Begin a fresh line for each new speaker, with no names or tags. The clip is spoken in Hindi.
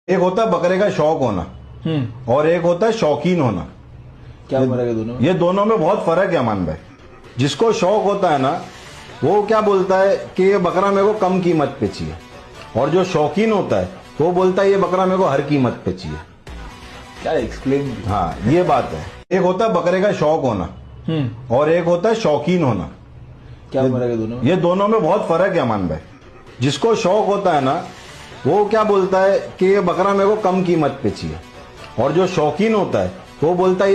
एक होता है बकरे का शौक होना और एक होता है शौकीन होना।
क्या फर्क है दोनों में?
ये दोनों में बहुत फर्क है अमान भाई। जिसको शौक होता है ना वो क्या बोलता है कि ये बकरा मेरे को कम कीमत पे चाहिए, और जो शौकीन होता है वो बोलता है ये बकरा मेरे को हर कीमत पे चाहिए।
क्या एक्सप्लेन?
हाँ, ये बात है। एक होता है बकरे का शौक होना और एक होता है शौकीन होना।
क्या फर्क है दोनों में?
ये दोनों में बहुत फर्क है अमान भाई। जिसको शौक होता है ना वो क्या बोलता है कि ये बकरा मेरे को कम कीमत पे चाहिए, और जो शौकीन होता है वो बोलता है